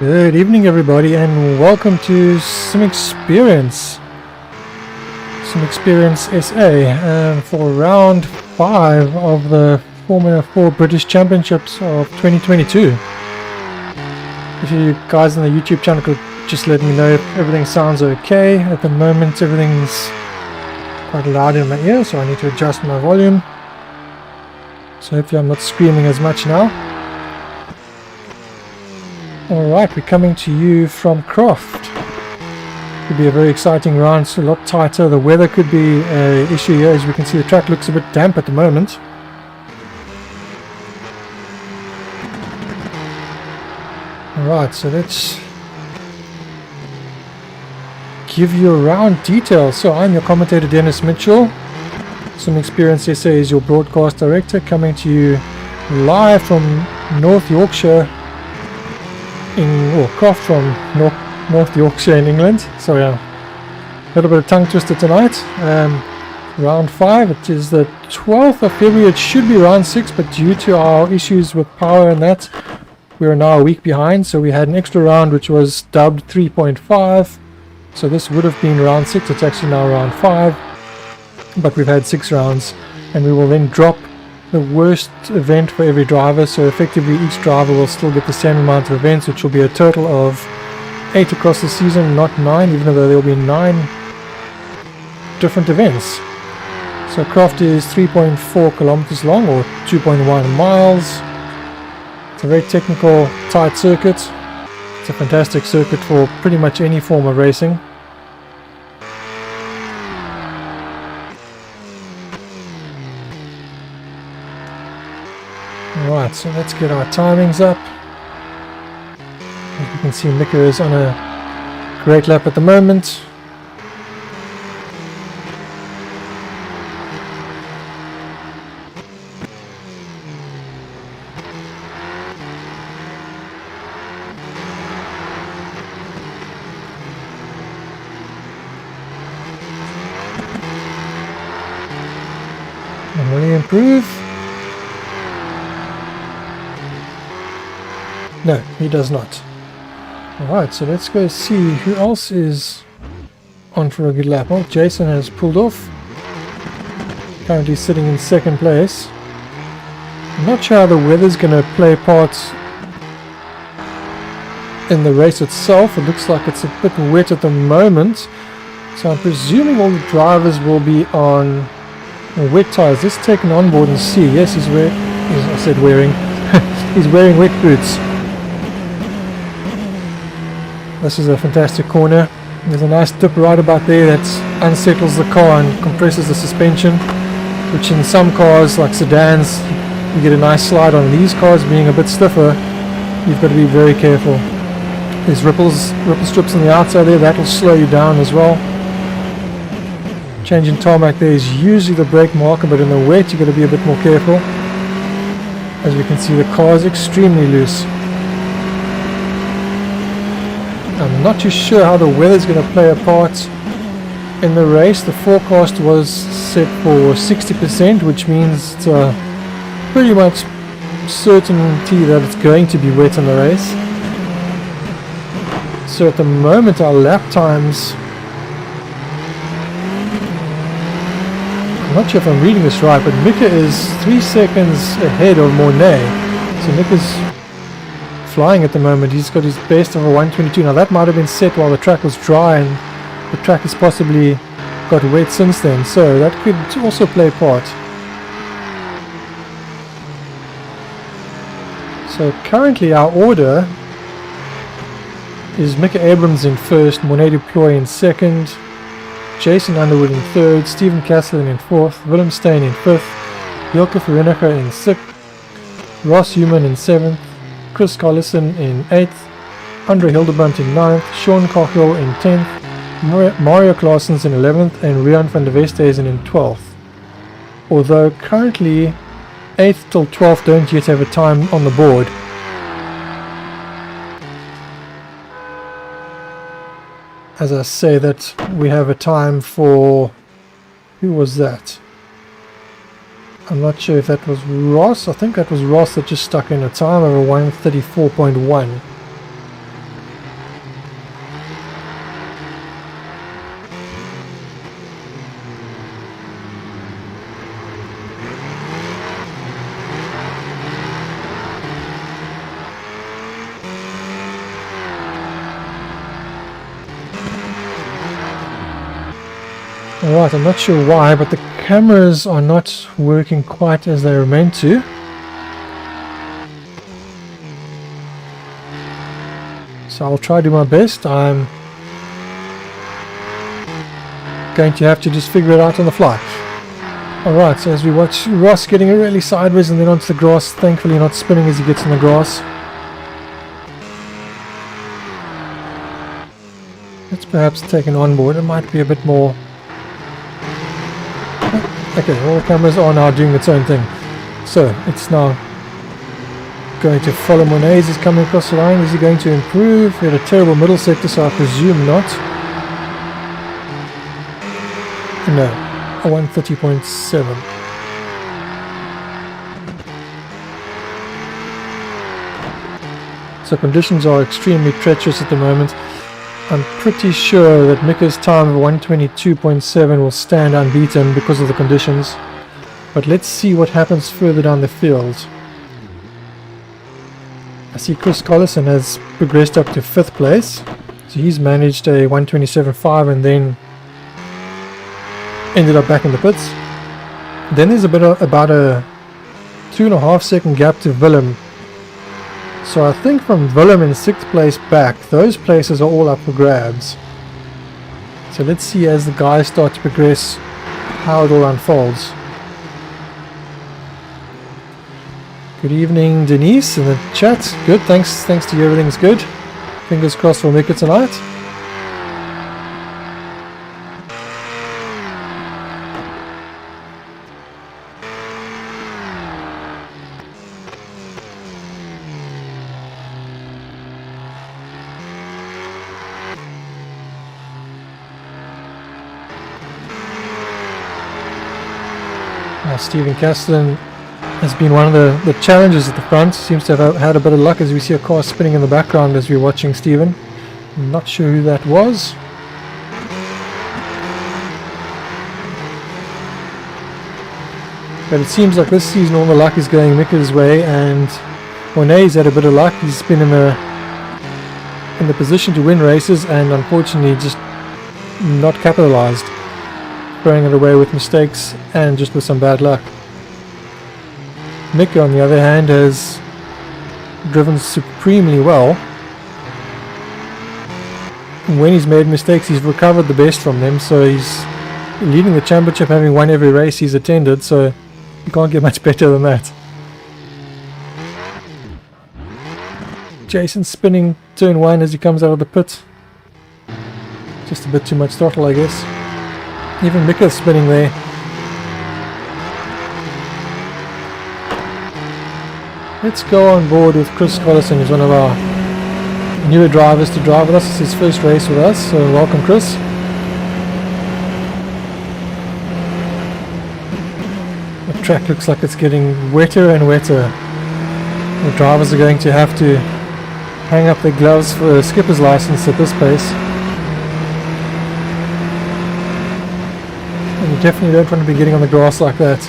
Good evening everybody and welcome to Some Experience SA for round 5 of the Formula 4 British Championships of 2022. If you guys on the YouTube channel could just let me know if everything sounds okay. At the moment everything's quite loud in my ear, so I need to adjust my volume. So hopefully I'm not screaming as much now. Alright, we're coming to you from Croft. Could be a very exciting round, it's a lot tighter. The weather could be an issue here. As we can see, the track looks a bit damp at the moment. Alright, so let's give you a round detail. So I'm your commentator Dennis Mitchell. Some Experience SA is your broadcast director, coming to you live from North Yorkshire. Croft from North Yorkshire in England. So yeah, a little bit of tongue twister tonight. Round 5, it is the 12th of February. It should be round 6, but due to our issues with power and that, we are now a week behind. So we had an extra round which was dubbed 3.5. So this would have been round 6. It's actually now round 5, but we've had 6 rounds, and we will then drop the worst event for every driver, so effectively each driver will still get the same amount of events, which will be a total of 8 across the season, not 9, even though there will be 9 different events. So Croft is 3.4 kilometers long, or 2.1 miles. It's a very technical, tight circuit. It's a fantastic circuit for pretty much any form of racing. Alright, so let's get our timings up. As you can see, Mika is on a great lap at the moment. And will he improve? No, he does not. Alright, so let's go see who else is on for a good lap. Well, Jason has pulled off. Currently sitting in second place. I'm not sure how the weather's going to play a part in the race itself. It looks like it's a bit wet at the moment. So I'm presuming all the drivers will be on wet tyres. Let's take an onboard and see. Yes, he's wearing wet boots. This is a fantastic corner. There's a nice dip right about there that unsettles the car and compresses the suspension, which in some cars like sedans you get a nice slide on. These cars being a bit stiffer, you've got to be very careful. There's ripple strips on the outside there, that will slow you down as well. Changing tarmac there is usually the brake marker, but in the wet you've got to be a bit more careful. As we can see, the car is extremely loose. I'm not too sure how the weather is going to play a part in the race. The forecast was set for 60%, which means it's pretty much certainty that it's going to be wet in the race. So at the moment our lap times, I'm not sure if I'm reading this right, but Mika is 3 seconds ahead of Mornay. So Mika's flying at the moment. He's got his best of a 122. Now that might have been set while the track was dry, and the track has possibly got wet since then, so that could also play a part. So currently our order is Mika Abrams in first, Mornay Deploy in second, Jason Underwood in third, Stephen Castellan in fourth, Willem Steyn in fifth, Jelke Vereniger in sixth, Ross Human in seventh, Chris Collison in 8th, Andre Hildebrandt in 9th, Sean Cockhill in 10th, Mario Claessens in 11th, and Rian van der Westhuizen in 12th. Although currently 8th till 12th don't yet have a time on the board. As I say that we have a time for, who was that? I'm not sure if that was Ross. I think that was Ross that just stuck in a time of a 1:34.1. Alright, I'm not sure why, but the cameras are not working quite as they were meant to. So I'll try to do my best. I'm going to have to just figure it out on the fly. Alright, so as we watch Ross getting really sideways and then onto the grass, thankfully not spinning as he gets in the grass. Let's perhaps take an onboard. It might be a bit more... Okay, all the cameras are now doing its own thing. So, it's now going to follow Monet's is coming across the line. Is he going to improve? We had a terrible middle sector, so I presume not. No, a 130.7. So conditions are extremely treacherous at the moment. I'm pretty sure that Mika's time of 122.7 will stand unbeaten because of the conditions. But let's see what happens further down the field. I see Chris Collison has progressed up to 5th place. So he's managed a 127.5 and then ended up back in the pits. Then there's about a 2.5 second gap to Willem. So I think from Willem in 6th place back, those places are all up for grabs. So let's see as the guys start to progress how it all unfolds. Good evening, Denise in the chat. Good, thanks to you, everything's good. Fingers crossed for Mika tonight. Stephen Castellan has been one of the challenges at the front. Seems to have had a bit of luck as we see a car spinning in the background as we're watching Stephen. I'm not sure who that was. But it seems like this season all the luck is going Mika's way, and Monet's had a bit of luck. He's been in the position to win races and unfortunately just not capitalized. Throwing it away with mistakes and just with some bad luck. Mika on the other hand has driven supremely well. When he's made mistakes he's recovered the best from them, so he's leading the championship, having won every race he's attended, so you can't get much better than that. Jason spinning turn 1 as he comes out of the pit. Just a bit too much throttle, I guess. Even Mika's spinning there. Let's go on board with Chris Collison, who's one of our newer drivers to drive with us. It's his first race with us, so welcome Chris. The track looks like it's getting wetter and wetter. The drivers are going to have to hang up their gloves for a skipper's license at this pace. And you definitely don't want to be getting on the grass like that.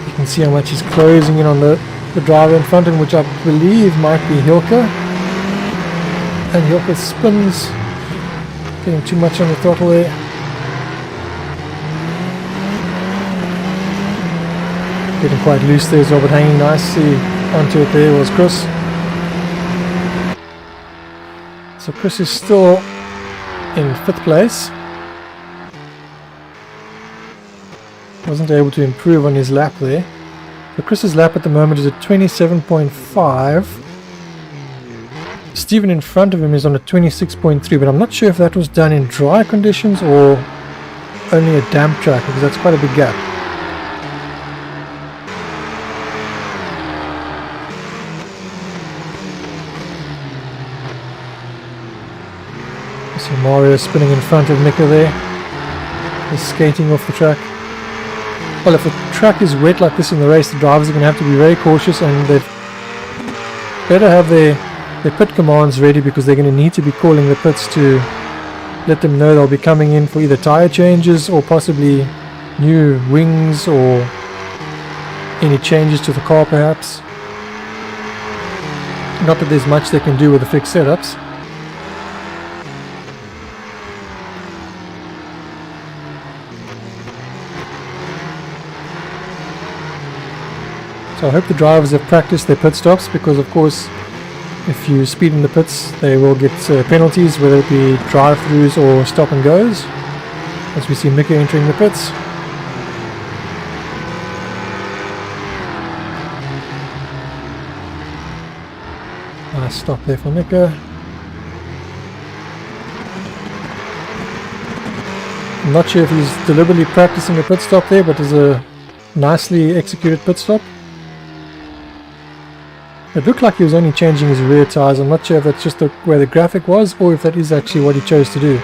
You can see how much he's closing in on the driver in front of him, which I believe might be Hilke. And Hilke spins, getting too much on the throttle there. Getting quite loose there as well, but hanging nicely onto it there was Chris. So Chris is still in 5th place. Wasn't able to improve on his lap there. But Chris's lap at the moment is at 27.5. Stephen in front of him is on a 26.3, but I'm not sure if that was done in dry conditions or only a damp track, because that's quite a big gap. So Mario spinning in front of Mika there. He's skating off the track. Well, if the track is wet like this in the race, the drivers are going to have to be very cautious, and they've better have their pit commands ready, because they're going to need to be calling the pits to let them know they'll be coming in for either tyre changes or possibly new wings or any changes to the car perhaps. Not that there's much they can do with the fixed setups. So I hope the drivers have practiced their pit stops, because of course if you speed in the pits they will get penalties, whether it be drive-throughs or stop and goes, as we see Mika entering the pits. Nice stop there for Mika. I'm not sure if he's deliberately practicing a pit stop there, but it's a nicely executed pit stop. It looked like he was only changing his rear tyres. I'm not sure if that's just where the graphic was, or if that is actually what he chose to do.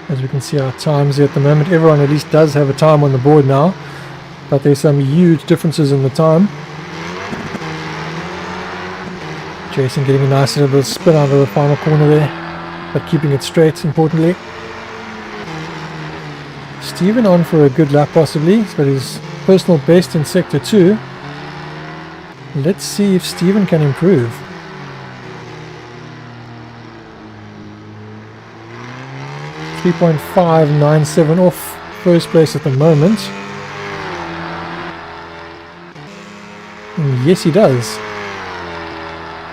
As we can see our times here at the moment, everyone at least does have a time on the board now, but there's some huge differences in the time. Jason getting a nice little spin out of the final corner there, but keeping it straight, importantly. Stephen on for a good lap possibly, but his personal best in Sector 2. Let's see if Stephen can improve. .597 off first place at the moment. And yes, he does.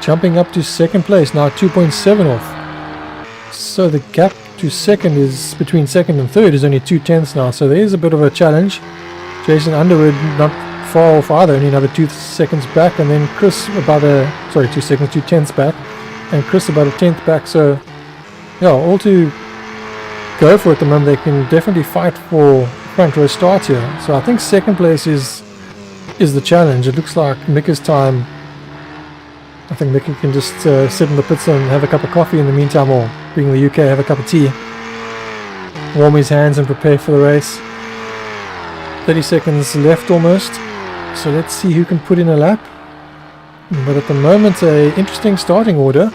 Jumping up to second place, now 2.7 off. So the gap to second is, between second and third, is only 2/10 now. So there is a bit of a challenge. Jason Underwood not far off either, only another 2 seconds back, and then Chris about 2 seconds, 2/10 back, and Chris about a 10th back. So yeah, all to go for at the moment. They can definitely fight for front row start here. So I think second place is the challenge. It looks like Mika's time. I think Mika can just sit in the pits and have a cup of coffee in the meantime, or being in the UK, have a cup of tea, warm his hands and prepare for the race. 30 seconds left almost, so let's see who can put in a lap. But at the moment, a interesting starting order.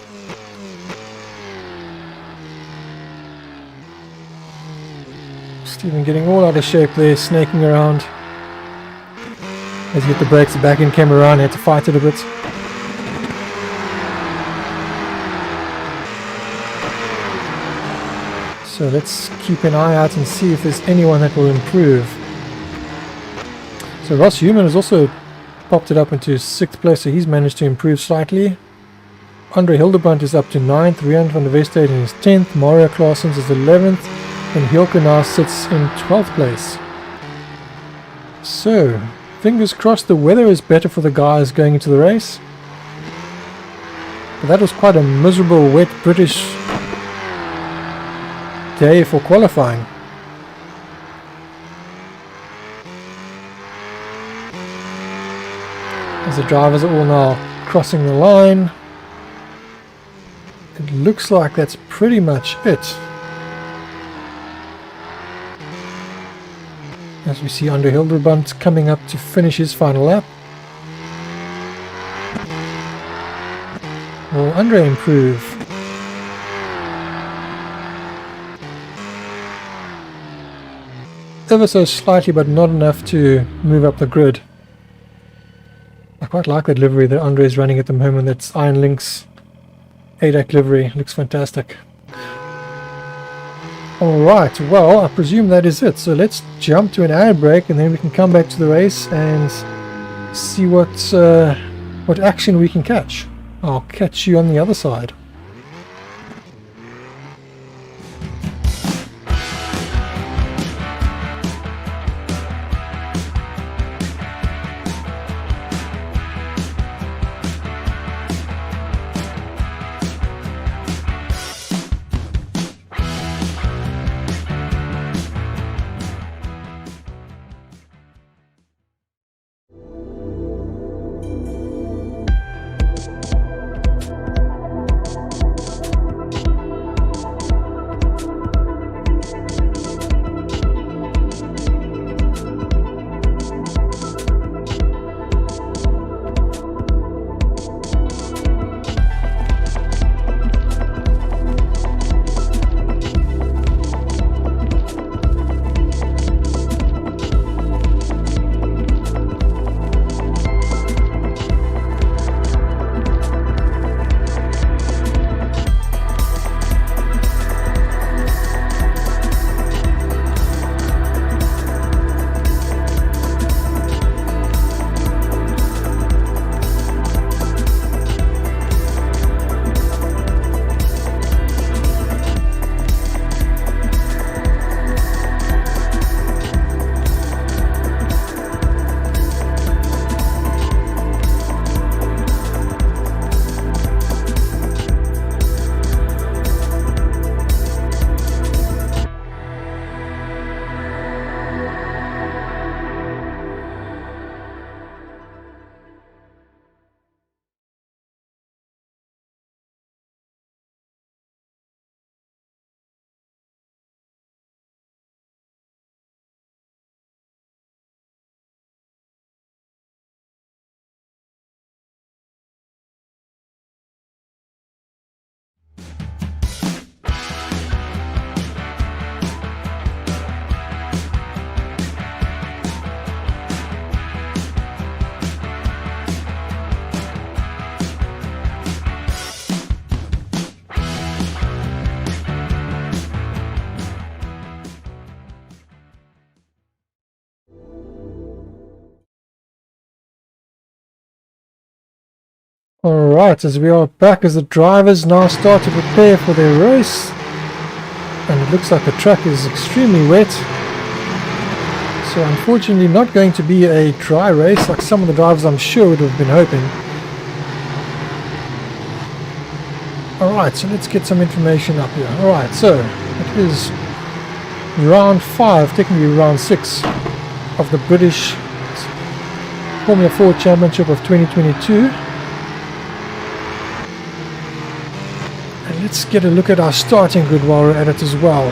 Stephen getting all out of shape there, snaking around. As he hit the brakes, the back end came around, he had to fight it a bit. So let's keep an eye out and see if there's anyone that will improve. So Ross Human has also popped it up into 6th place, so he's managed to improve slightly. Andre Hildebrandt is up to 9th, Rian van der Westheden is 10th, Mario Claessens is 11th, and Hilke now sits in 12th place. So, fingers crossed the weather is better for the guys going into the race. But that was quite a miserable, wet British day for qualifying. As the drivers are all now crossing the line, it looks like that's pretty much it. As we see Andre Hildebrandt coming up to finish his final lap. Will Andre improve? Ever so slightly, but not enough to move up the grid. I quite like that livery that Andre is running at the moment. That's Iron Lynx ADAC livery. Looks fantastic. Alright, well, I presume that is it. So let's jump to an ad break, and then we can come back to the race and see what action we can catch. I'll catch you on the other side. Alright, as we are back, as the drivers now start to prepare for their race, and it looks like the track is extremely wet, so unfortunately not going to be a dry race like some of the drivers I'm sure would have been hoping. Alright, so let's get some information up here. Alright, so it is round 5, technically round 6 of the British Formula 4 Championship of 2022. And let's get a look at our starting grid while we're at it as well.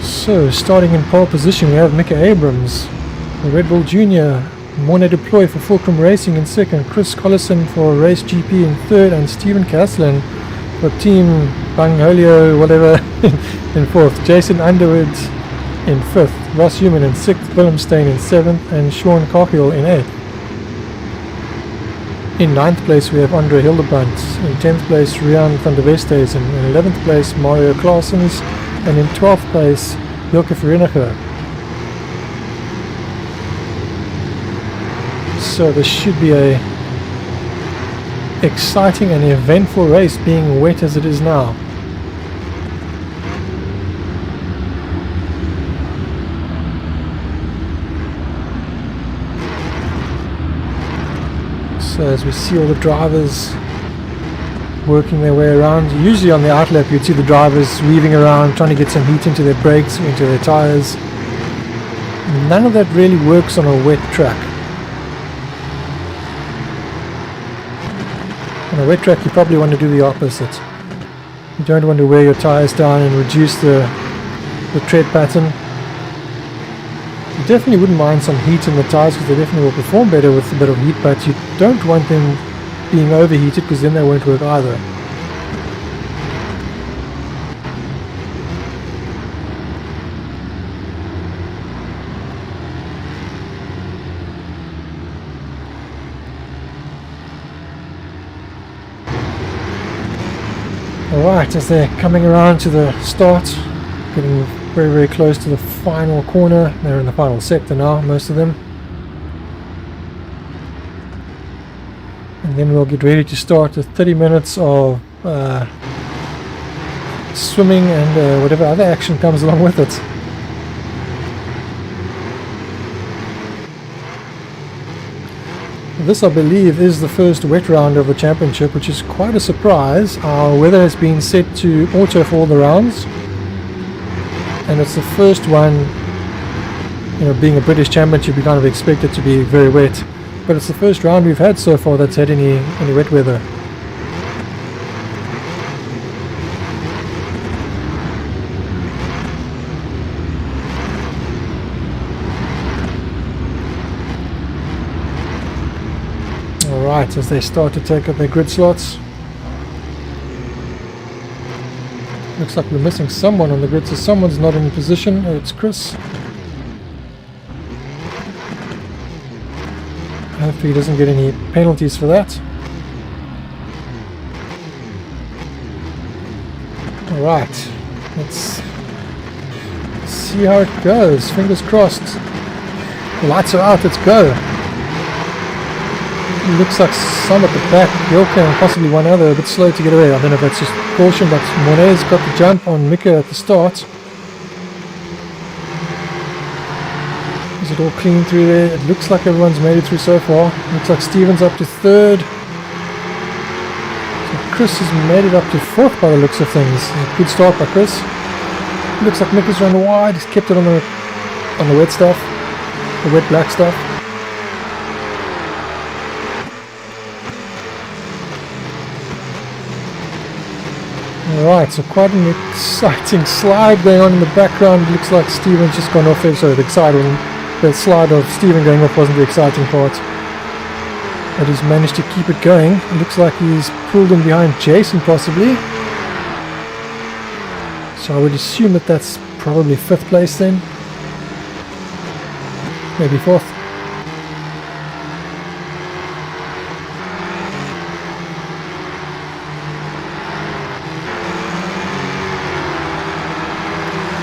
So, starting in pole position, we have Mika Abrams, the Red Bull Junior, Morne Deploy for Fulcrum Racing in second, Chris Collison for Race GP in third, and Stephen Caslin for Team Bangholio, whatever, in fourth. Jason Underwood in fifth, Ross Human in sixth, Willem Steyn in seventh, and Sean Cockhill in eighth. In ninth place we have Andre Hildebrandt, in 10th place Rian van der Westhuizen, in 11th place Mario Claessens, and in 12th place Wilke Vereniger. So this should be a exciting and eventful race, being wet as it is now. So as we see all the drivers working their way around, usually on the outlap you'd see the drivers weaving around trying to get some heat into their brakes, into their tires. None of that really works on a wet track. On a wet track you probably want to do the opposite. You don't want to wear your tires down and reduce the tread pattern. You definitely wouldn't mind some heat in the tires because they definitely will perform better with a bit of heat, but you don't want them being overheated because then they won't work either. Alright, as they're coming around to the start, getting very, very close to the final corner. They're in the final sector now, most of them. And then we'll get ready to start with 30 minutes of swimming and whatever other action comes along with it. This, I believe, is the first wet round of the championship, which is quite a surprise. Our weather has been set to auto for all the rounds, and it's the first one. You know, being a British championship, you kind of expect it to be very wet, but it's the first round we've had so far that's had any wet weather. Alright, as they start to take up their grid slots. Looks like we're missing someone on the grid, so someone's not in position. Oh, it's Chris. Hopefully he doesn't get any penalties for that. Alright, let's see how it goes. Fingers crossed. The lights are out, let's go. It looks like some at the back, Wilke and possibly one other, a bit slow to get away. I don't know if that's just caution, but Morne's got the jump on Mika at the start. Is it all clean through there? It looks like everyone's made it through so far. Looks like Steven's up to third. So Chris has made it up to fourth by the looks of things. A good start by Chris. Looks like Mika's run wide. He's kept it on the wet stuff, the wet black stuff. Alright, so quite an exciting slide going on in the background. It looks like Steven's just gone off there. So the slide of Steven going off wasn't the exciting part. But he's managed to keep it going. It looks like he's pulled in behind Jason possibly. So I would assume that that's probably 5th place then. Maybe 4th.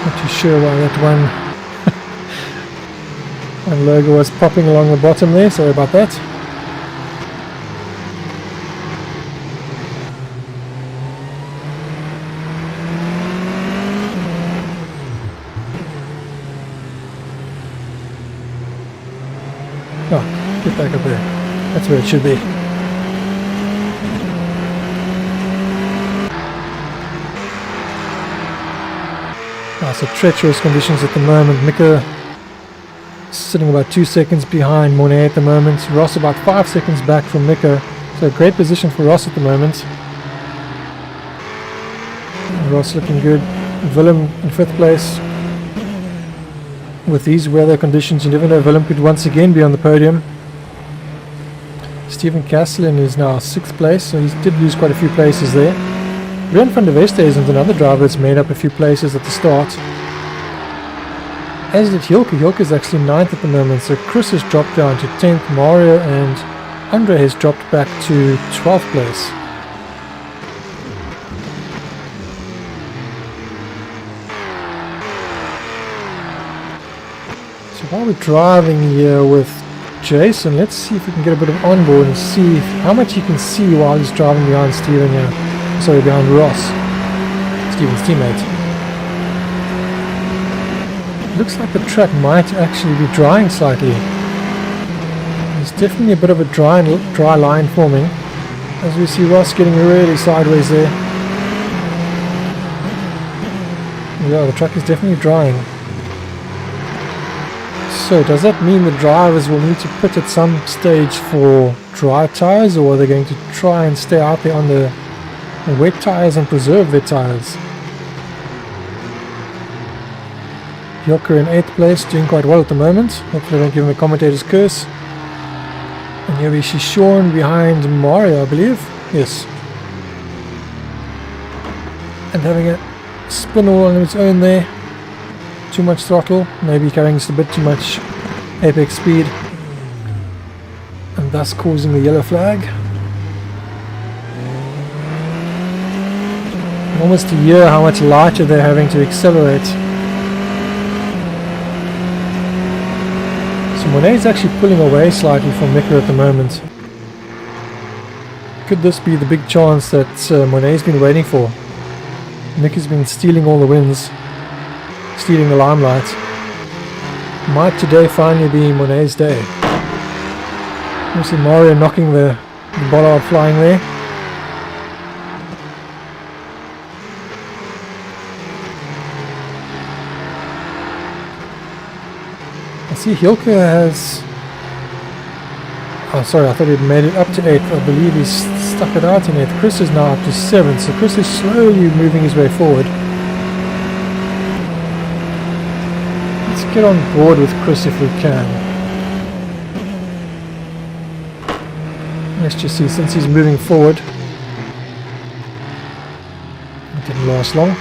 Not too sure why that one logo was popping along the bottom there, sorry about that. Oh, get back up there. That's where it should be. So treacherous conditions at the moment. Mika sitting about 2 seconds behind Monet at the moment. Ross about 5 seconds back from Mika. So a great position for Ross at the moment. Ross looking good. Willem in 5th place. With these weather conditions, you never know, Willem could once again be on the podium. Stephen Castellan is now 6th place, so he did lose quite a few places there. Rian van der Veste isn't another driver that's made up a few places at the start. As did Hilke. Hilke is actually 9th at the moment, so Chris has dropped down to 10th, Mario and Andre has dropped back to 12th place. So while we're driving here with Jason, let's see if we can get a bit of onboard and see how much he can see while he's driving behind Steven here. Sorry, behind Ross, Steven's teammate. Looks like the track might actually be drying slightly. There's definitely a bit of a dry line forming, as we see Ross getting really sideways there. Yeah, the track is definitely drying. So does that mean the drivers will need to pit at some stage for dry tyres, or are they going to try and stay out there on the wet tyres and preserve their tyres? Hilke in 8th place, doing quite well at the moment. Hopefully I don't give him a commentator's curse. And here we see Sean behind Mario, I believe. Yes. And having a spin all on its own there. Too much throttle, maybe carrying just a bit too much apex speed. And thus causing the yellow flag. Almost a year how much lighter they're having to accelerate. So Monet is actually pulling away slightly from Mika at the moment. Could this be the big chance that Monet's been waiting for? Mika's been stealing all the wins, stealing the limelight. Might today finally be Monet's day? You see Mario knocking the bollard flying there. I see Hilke has... Oh sorry, I thought he'd made it up to 8th. I believe he's stuck it out in 8th. Chris is now up to 7th, so Chris is slowly moving his way forward. Let's get on board with Chris if we can. Let's just see, since he's moving forward. It didn't last long.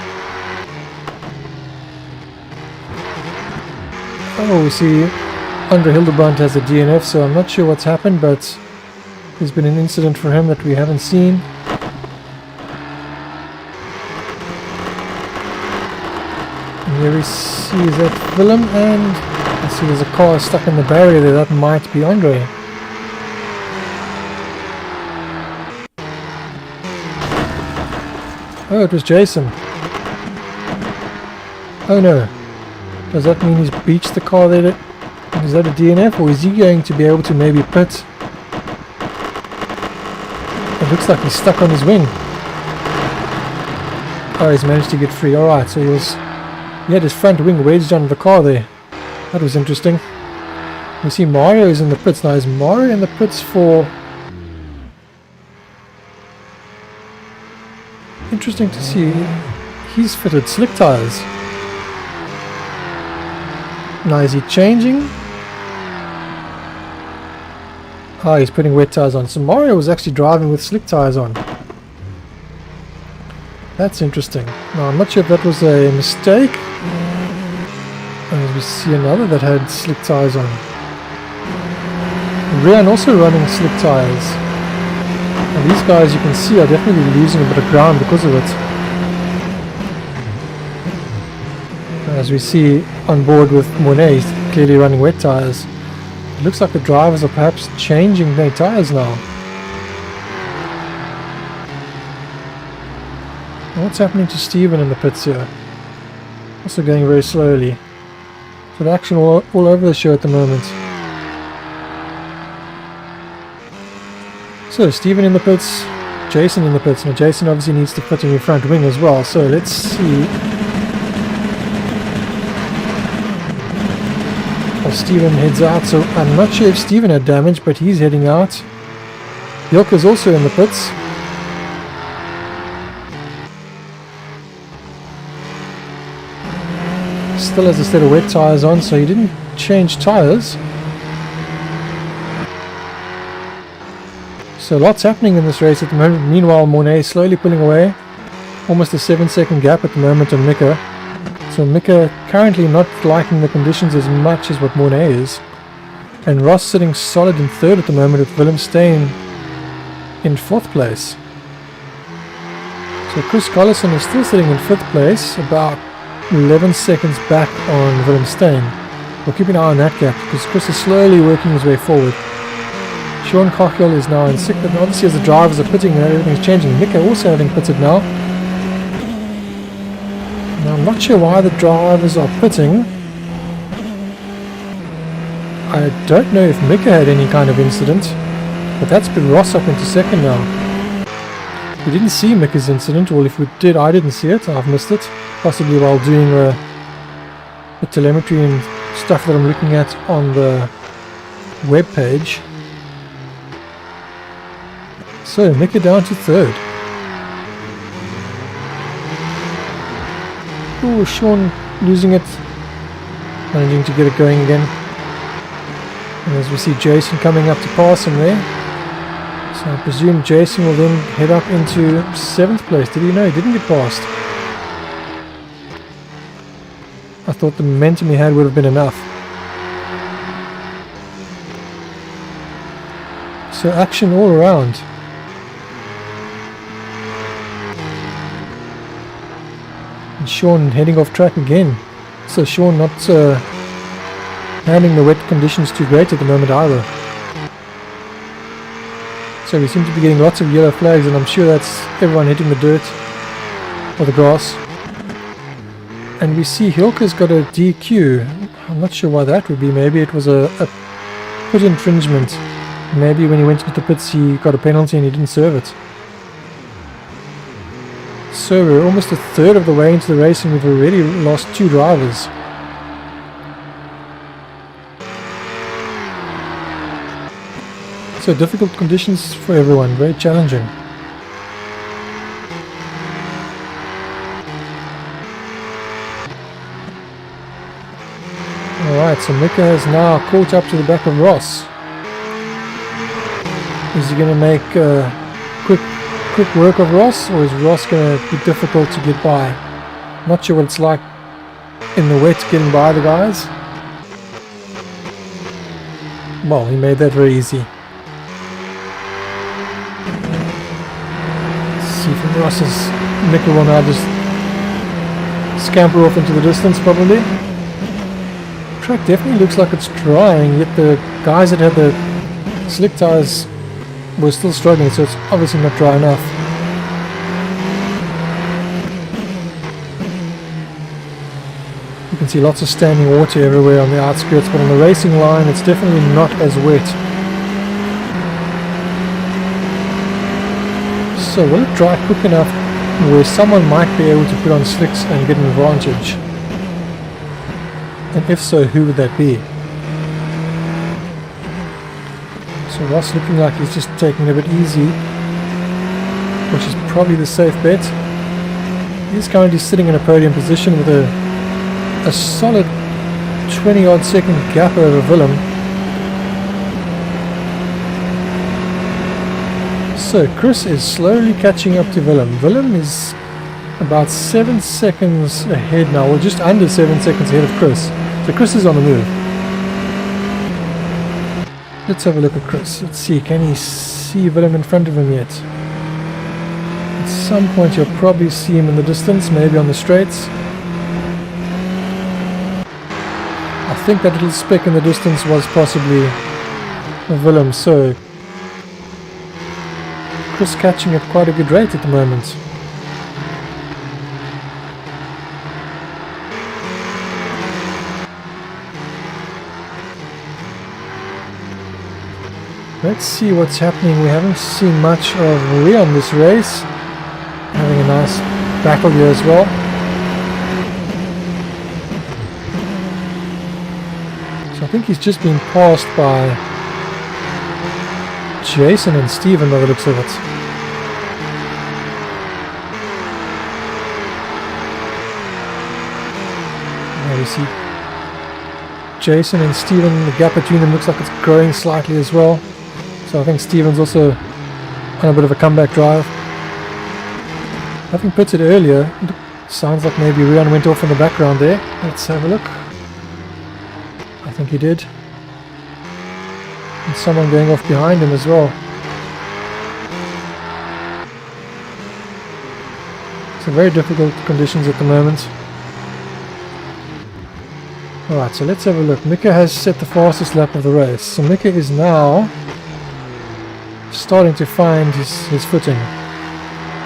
Oh, we see Andre Hildebrandt has a DNF, so I'm not sure what's happened, but there's been an incident for him that we haven't seen. And here we see that Willem, and I see there's a car stuck in the barrier there. That might be Andre. Oh, it was Jason. Oh no. Does that mean he's beached the car there? Is that a DNF, or is he going to be able to maybe pit? It looks like he's stuck on his wing. Oh, he's managed to get free. Alright, so he had his front wing wedged under the car there. That was interesting. You see Mario is in the pits. Now is Mario in the pits for... Interesting to see. He's fitted slick tires. Now is he changing? Ah, he's putting wet tires on. So Mario was actually driving with slick tires on. That's interesting. Now I'm not sure if that was a mistake. As we see another that had slick tires on. Rian also running slick tires. And these guys, you can see, are definitely losing a bit of ground because of it. As we see on board with Monet, clearly running wet tyres. It looks like the drivers are perhaps changing their tyres now. What's happening to Stephen in the pits here? Also going very slowly. So the action all over the show at the moment. So Stephen in the pits, Jason in the pits. Now Jason obviously needs to put in your front wing as well. So let's see. Well, Stephen heads out. So I'm not sure if Stephen had damage, but he's heading out. Yilka's also in the pits. Still has a set of wet tyres on, so he didn't change tyres. So lots happening in this race at the moment. Meanwhile, Monet is slowly pulling away. Almost a 7-second gap at the moment on Mika. So Mika currently not liking the conditions as much as what Monet is. And Ross sitting solid in third at the moment with Willem Steyn in fourth place. So Chris Collison is still sitting in fifth place, about 11 seconds back on Willem Steyn. We'll keep an eye on that gap because Chris is slowly working his way forward. Sean Cockhill is now in sixth, but obviously as the drivers are pitting and everything's changing. Mika also having pitted now. Now I'm not sure why the drivers are pitting. I don't know if Mika had any kind of incident, but that's put Ross up into second now. We didn't see Mika's incident, well if we did, I didn't see it, I've missed it. Possibly while doing the telemetry and stuff that I'm looking at on the web page. So Mika down to third. Oh, Sean losing it, managing to get it going again. And as we see Jason coming up to pass him there. So I presume Jason will then head up into 7th place. Did he? No, he didn't get past. I thought the momentum he had would have been enough. So action all around. And Sean heading off track again. So Sean not handling the wet conditions too great at the moment either. So we seem to be getting lots of yellow flags, and I'm sure that's everyone hitting the dirt or the grass. And we see Hilke's got a DQ. I'm not sure why that would be. Maybe it was a pit infringement. Maybe when he went into the pits he got a penalty and he didn't serve it. So we're almost a third of the way into the race and we've already lost 2 drivers. So difficult conditions for everyone, very challenging. Alright, so Mika has now caught up to the back of Ross. Is he going to make quick work of Ross, or is Ross going to be difficult to get by? Not sure what it's like in the wet getting by the guys. Well, he made that very easy. Let's see from Ross's, Mika will now just scamper off into the distance probably. Track definitely looks like it's drying, yet the guys that had the slick tires were still struggling, so it's obviously not dry enough. You can see lots of standing water everywhere on the outskirts, but on the racing line it's definitely not as wet. So will it dry quick enough where someone might be able to put on slicks and get an advantage? And if so, who would that be? So Ross looking like he's just taking it a bit easy, which is probably the safe bet. He's currently sitting in a podium position with a solid 20 odd second gap over Willem. So Chris is slowly catching up to Willem. Willem is about 7 seconds ahead now, or just under 7 seconds ahead of Chris. So Chris is on the move. Let's have a look at Chris. Let's see, can he see Willem in front of him yet? At some point you'll probably see him in the distance, maybe on the straights. think that little speck in the distance was possibly Willem, so Chris catching at quite a good rate at the moment. Let's see what's happening. We haven't seen much of Leon this race. Having a nice battle here as well. So I think he's just been passed by Jason and Steven by the looks of it. There we see Jason and Steven, the gap between them looks like it's growing slightly as well. So I think Steven's also on a bit of a comeback drive. Having pitted earlier, it sounds like maybe Rian went off in the background there. Let's have a look. I think he did. And someone going off behind him as well. So very difficult conditions at the moment. Alright, so let's have a look. Mika has set the fastest lap of the race. So Mika is now starting to find his footing.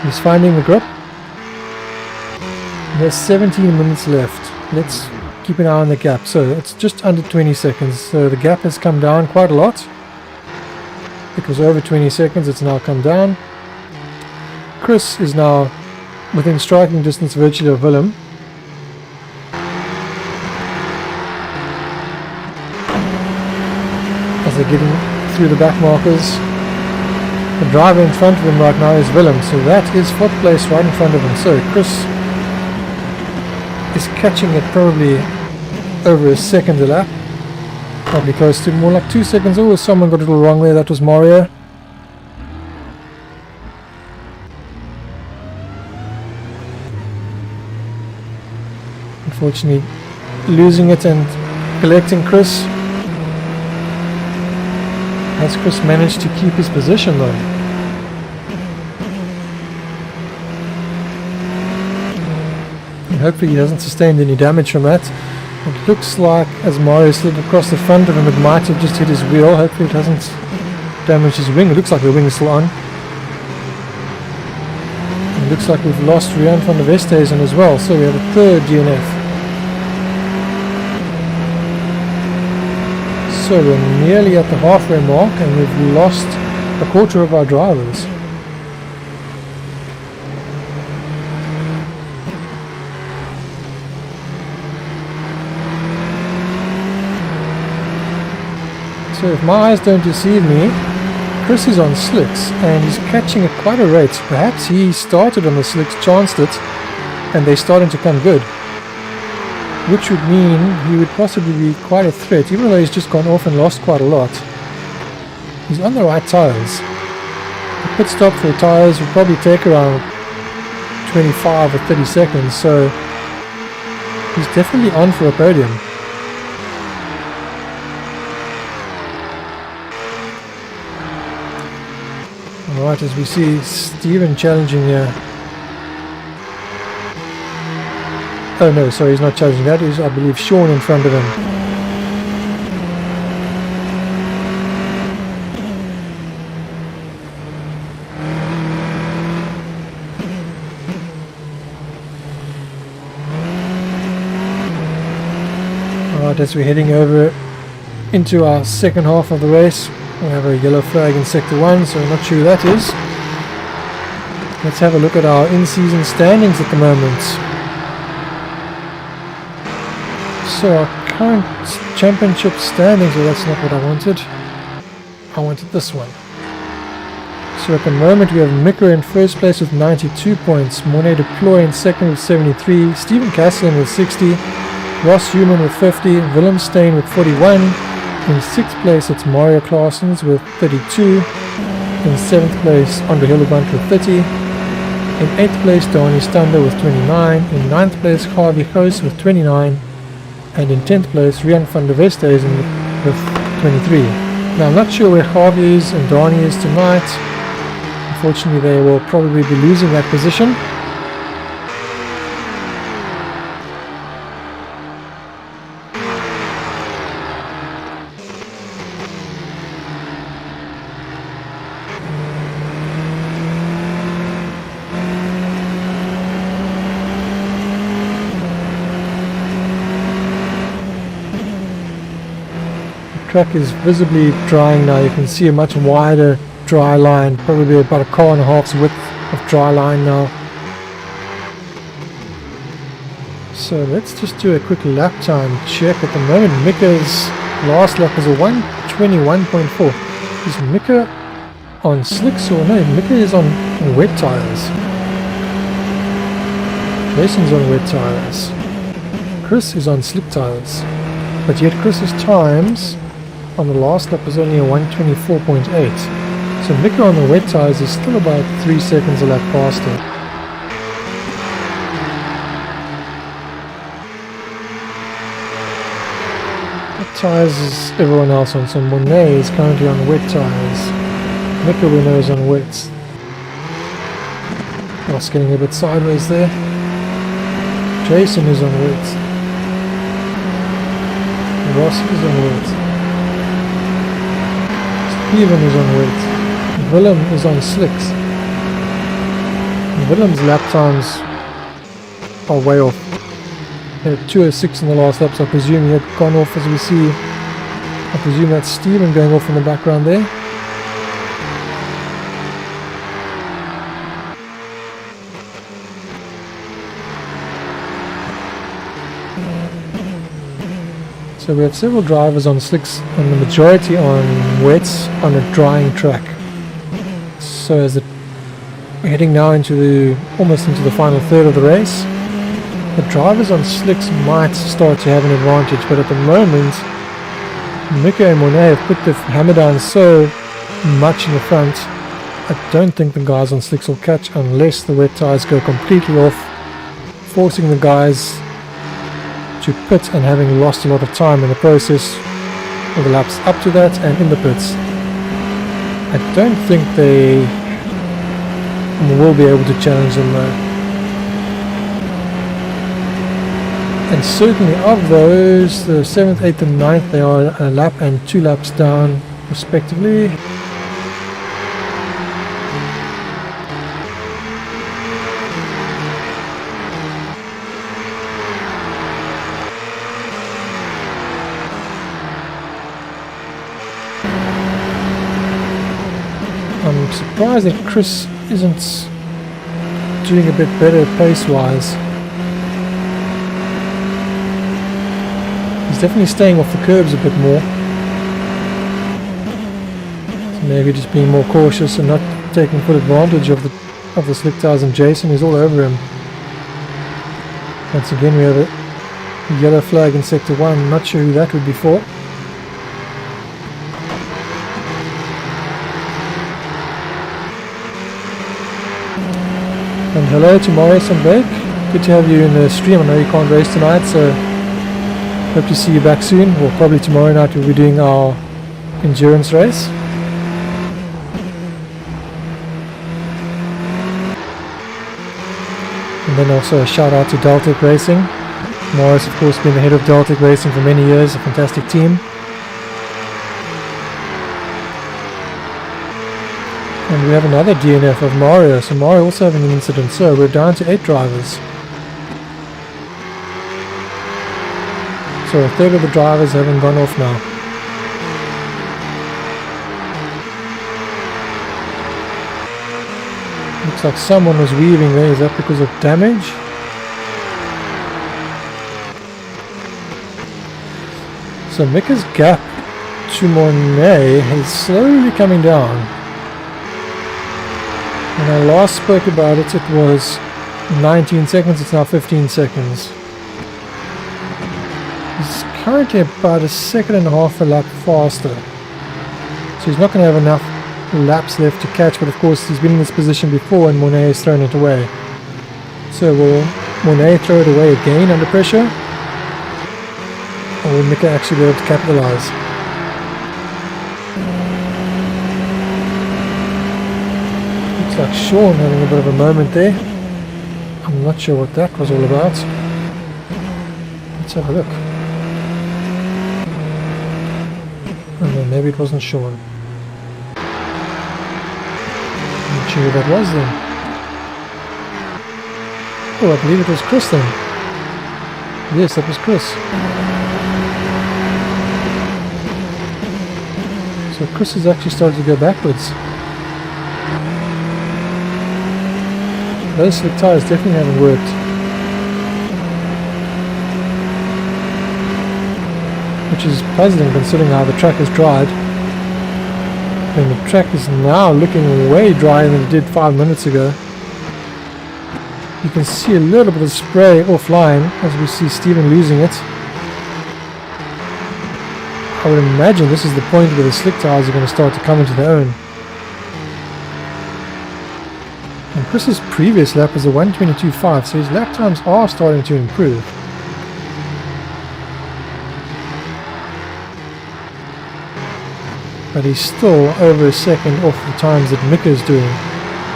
He's finding the grip. There's 17 minutes left. Let's keep an eye on the gap. So it's just under 20 seconds. So the gap has come down quite a lot. It was over 20 seconds. It's now come down. Chris is now within striking distance virtually of Willem. As they're getting through the back markers. The driver in front of him right now is Willem, so that is 4th place right in front of him. So Chris is catching it probably over a second a lap. Probably close to more like 2 seconds. Oh, someone got a little wrong there. That was Mario. Unfortunately, losing it and collecting Chris. Has Chris managed to keep his position though? And hopefully he hasn't sustained any damage from that. It looks like as Mario slid across the front of him, it might have just hit his wheel. Hopefully it hasn't damaged his wing. It looks like the wing is still on. It looks like we've lost Rian van der Westhuizen as well, so we have a 3rd DNF. So we're nearly at the halfway mark and we've lost a quarter of our drivers. So if my eyes don't deceive me, Chris is on slicks and he's catching at quite a rate. Perhaps he started on the slicks, chanced it, and they're starting to come good. Which would mean he would possibly be quite a threat, even though he's just gone off and lost quite a lot. He's on the right tyres. The pit stop for the tyres will probably take around 25 or 30 seconds, so he's definitely on for a podium. Alright, as we see Steven challenging here. Oh no, sorry, he's not challenging. That is, I believe, Sean in front of him. Alright, as we're heading over into our second half of the race, we have a yellow flag in sector 1, so I'm not sure who that is. Let's have a look at our in-season standings at the moment. So our current championship standings, well, that's not what I wanted. I wanted this one. So at the moment we have Mika in first place with 92 points, Monet Deploy in second with 73, Steven Casselin with 60, Ross Human with 50, Willem Steen with 41, in 6th place it's Mario Claessens with 32, in 7th place Andre Hildebrandt with 30, in 8th place Donnie Stander with 29, in 9th place Harvey Goos with 29, and in 10th place Rian van der Westhuizen with 23. Now I'm not sure where Harvey is and Donnie is tonight. Unfortunately they will probably be losing that position. track is visibly drying now. You can see a much wider dry line, probably about a car and a half's width of dry line now. So let's just do a quick lap time check. At the moment Mika's last lap is a 1:21.4. Is Mika on slicks or no? Mika is on wet tires. Jason's on wet tires. Chris is on slick tires. But yet Chris's times on the last lap is only a 1:24.8. So Mika on the wet tires is still about 3 seconds a lap faster. What tires is everyone else on? So Monet is currently on wet tires. Mika we know is on wets. Ross getting a bit sideways there. Jason is on wets. Ross is on wet. Steven is on wet. Willem is on slicks. Willem's lap times are way off. He had 2:06 in the last lap, so I presume he had gone off as we see. I presume that's Steven going off in the background there. So we have several drivers on slicks and the majority on wets on a drying track. So as we're heading now into almost into the final third of the race, the drivers on slicks might start to have an advantage, but at the moment Mika and Monet have put the hammer down so much in the front. I don't think the guys on slicks will catch unless the wet tires go completely off, forcing the guys to pit and having lost a lot of time in the process of the laps up to that and in the pits. I don't think they will be able to challenge them though. And certainly of those, the 7th, 8th and 9th, they are a lap and 2 laps down respectively. I'm surprised that Chris isn't doing a bit better pace-wise. He's definitely staying off the curbs a bit more. So maybe just being more cautious and not taking full advantage of the slick tires, and Jason is all over him. Once again we have a yellow flag in sector 1, not sure who that would be for. And hello to Maurice and Blake, good to have you in the stream. I know you can't race tonight, so hope to see you back soon. Well, probably tomorrow night we'll be doing our endurance race. And then also a shout out to Deltec Racing. Maurice of course been the head of Deltec Racing for many years, a fantastic team. And we have another DNF of Mario, so Mario also having an incident, so we're down to 8 drivers. So a third of the drivers haven't gone off now. Looks like someone was weaving there, is that because of damage? So Mika's gap to Monet is slowly coming down. When I last spoke about it, it was 19 seconds, it's now 15 seconds. He's currently about a second and a half a lap faster. So he's not going to have enough laps left to catch, but of course he's been in this position before and Monet has thrown it away. So will Monet throw it away again under pressure? Or will Mika actually be able to capitalize? Looks like Sean having a bit of a moment there. I'm not sure what that was all about. Let's have a look. Oh no, maybe it wasn't Sean. I'm not sure who that was then. Oh, I believe it was Chris then. Yes, that was Chris. So Chris has actually started to go backwards. Those slick tyres definitely haven't worked. Which is puzzling considering how the track has dried. And the track is now looking way drier than it did 5 minutes ago. You can see a little bit of spray offline as we see Stephen losing it. I would imagine this is the point where the slick tyres are going to start to come into their own. And Chris's previous lap was a 1:22.5, so his lap times are starting to improve. But he's still over a second off the times that Mika's doing.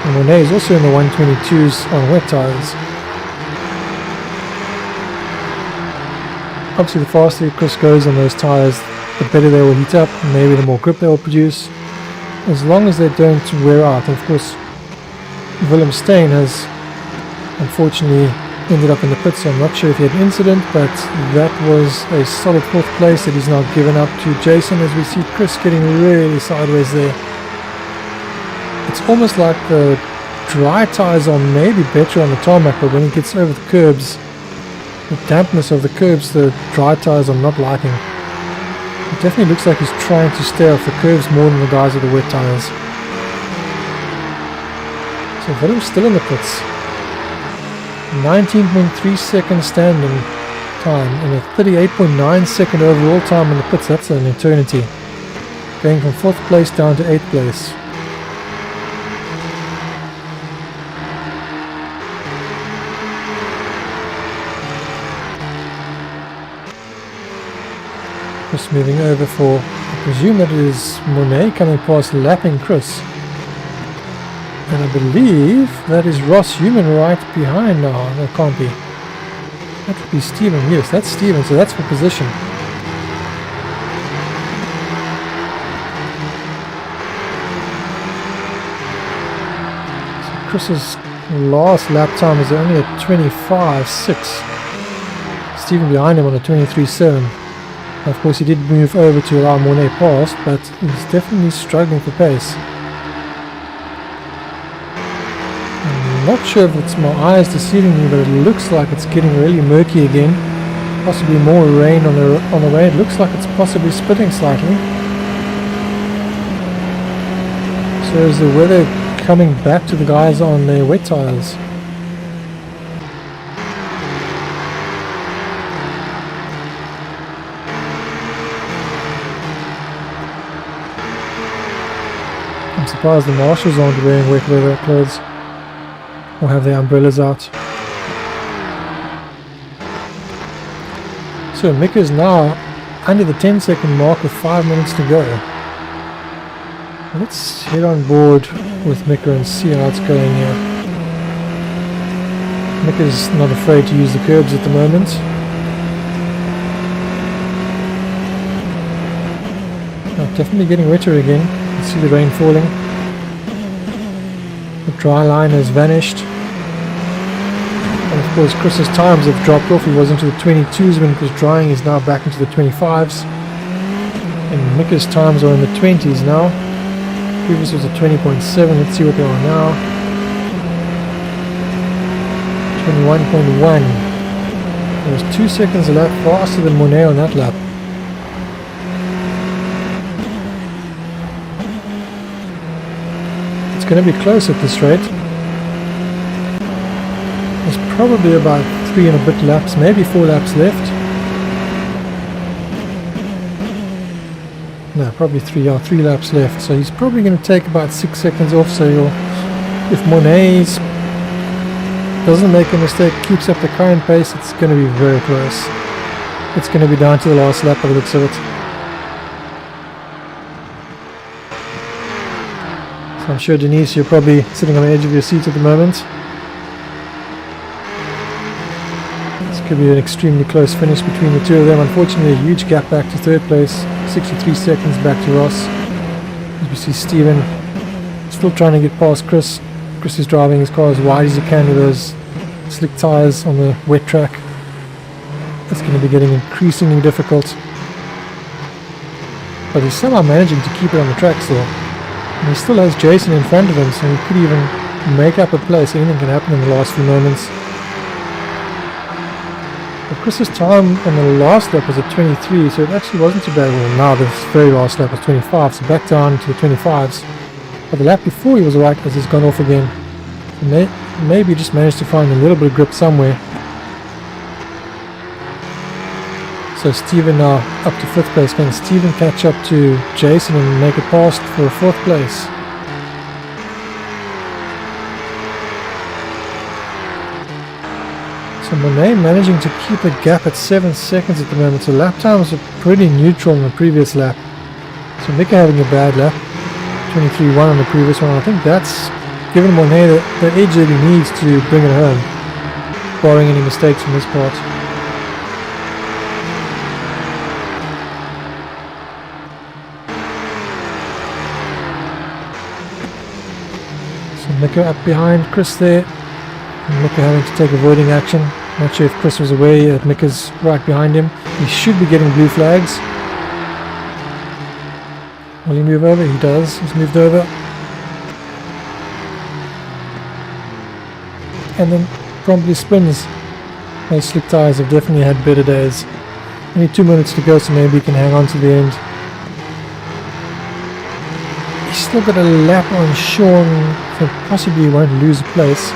And Monet is also in the 1:22s on wet tyres. Obviously the faster Chris goes on those tyres, the better they will heat up, and maybe the more grip they will produce, as long as they don't wear out. And of course, Willem Steyn has unfortunately ended up in the pits, so I'm not sure if he had an incident, but that was a solid 4th place that he's now given up to Jason, as we see Chris getting really sideways there. It's almost like the dry tyres are maybe better on the tarmac, but when he gets over the curbs, the dampness of the curbs, the dry tyres are not liking. It definitely looks like he's trying to stay off the curves more than the guys with the wet tyres. So Willem's still in the pits. 19.3 second standing time and a 38.9 second overall time in the pits. That's an eternity. Going from 4th place down to 8th place. Just moving over for, I presume that it is Monet coming past, lapping Chris. And I believe that is Ross Human right behind now. That can't be. That would be Stephen. Yes, that's Stephen. So that's for position. So Chris's last lap time is only a 25.6. Stephen behind him on a 23.7. Of course, he did move over to allow Monet past, but he's definitely struggling for pace. I'm not sure if it's my eyes deceiving me, but it looks like it's getting really murky again. Possibly more rain on the way. It looks like it's possibly splitting slightly. So is the weather coming back to the guys on their wet tyres? I'm surprised the marshals aren't wearing wet weather clothes or have their umbrellas out. So Mika is now under the 10-second mark with 5 minutes to go. Let's head on board with Mika and see how it's going here. Mika's not afraid to use the curbs at the moment. Oh, definitely getting wetter again. You see the rain falling. The dry line has vanished. And of course Chris's times have dropped off. He was into the 22s when it was drying. He's now back into the 25s. And Mika's times are in the 20s now. Previous was a 20.7. Let's see what they are now. 21.1. It was 2 seconds a lap faster than Monet on that lap. It's going to be close at this rate. There's probably about 3 and a bit laps, maybe 4 laps left. No, probably 3 laps left. So he's probably going to take about 6 seconds off. So if Monet doesn't make a mistake, keeps up the current pace, it's going to be very close. It's going to be down to the last lap by the looks of it. So I'm sure Denise, you're probably sitting on the edge of your seat at the moment. This could be an extremely close finish between the two of them. Unfortunately, a huge gap back to 3rd place. 63 seconds back to Ross. As we see Stephen still trying to get past Chris. Chris is driving his car as wide as he can with those slick tyres on the wet track. It's going to be getting increasingly difficult. but he's somehow managing to keep it on the track still. And he still has Jason in front of him, so he could even make up a place. Anything can happen in the last few moments. But Chris's time on the last lap was at 23, so it actually wasn't too bad. Well, now this very last lap was 25, so back down to the 25s. But the lap before he was alright as he's gone off again. So maybe just managed to find a little bit of grip somewhere. So Steven now up to 5th place. Can Steven catch up to Jason and make it past for 4th place? So Monet managing to keep the gap at 7 seconds at the moment. So lap times are pretty neutral in the previous lap. So Mika having a bad lap. 23.1 on the previous one. I think that's given Monet the edge that he needs to bring it home, barring any mistakes from this part. Mika up behind Chris there, and Mika having to take avoiding action. Not sure if Chris was aware that Mika's right behind him. He should be getting blue flags. Will he move over? He does. He's moved over. And then promptly spins. Those slick tyres have definitely had better days. Only 2 minutes to go, so maybe he can hang on to the end. He's still got a lap on Sean, so possibly he won't lose a place.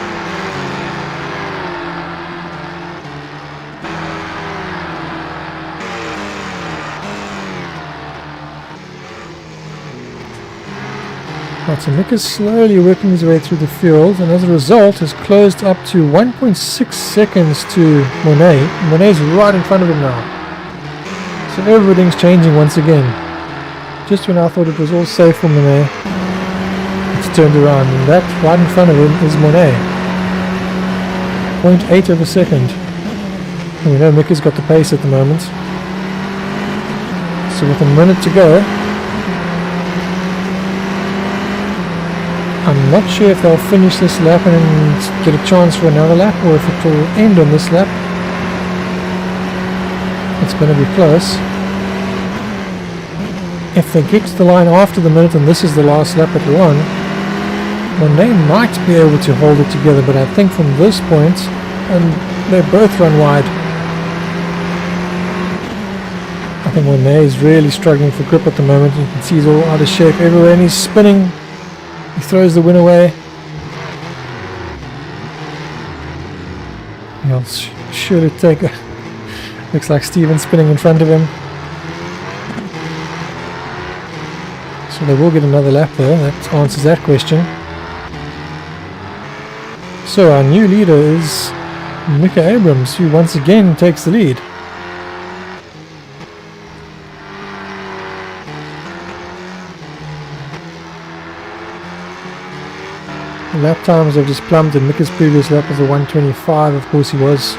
Right, so Nick is slowly working his way through the field, and as a result has closed up to 1.6 seconds to Monet. Monet's right in front of him now. So everything's changing once again. Just when I thought it was all safe for Monet, it's turned around, and that right in front of him is Monet. 0.8 of a second. And we know Mick has got the pace at the moment. So with a minute to go, I'm not sure if they'll finish this lap and get a chance for another lap, or if it will end on this lap. It's going to be close. If they get to the line after the minute and this is the last lap at 1, then they might be able to hold it together, but I think from this point, and they both run wide. I think Monet is really struggling for grip at the moment. You can see he's all out of shape everywhere, and he's spinning. He throws the win away. He'll surely take a... Looks like Steven's spinning in front of him. So they will get another lap there. That answers that question. So our new leader is Mika Abrams, who once again takes the lead. Lap times have just plummeted. Mika's previous lap was a 1:25. Of course he was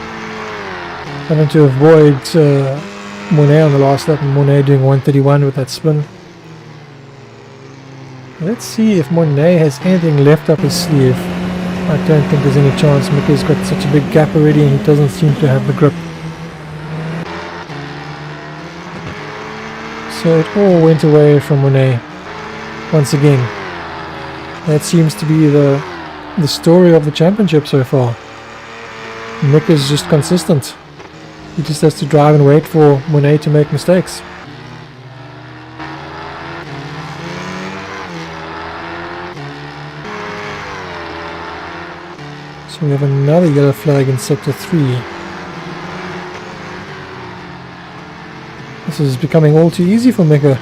having to avoid Monet on the last lap, and Monet doing 1:31 with that spin. Let's see if Monet has anything left up his sleeve. I don't think there's any chance. Mika's got such a big gap already, and he doesn't seem to have the grip. So it all went away from Monet once again. That seems to be the story of the championship so far. Mick is just consistent. He just has to drive and wait for Monet to make mistakes. So we have another yellow flag in sector 3. This is becoming all too easy for Mika.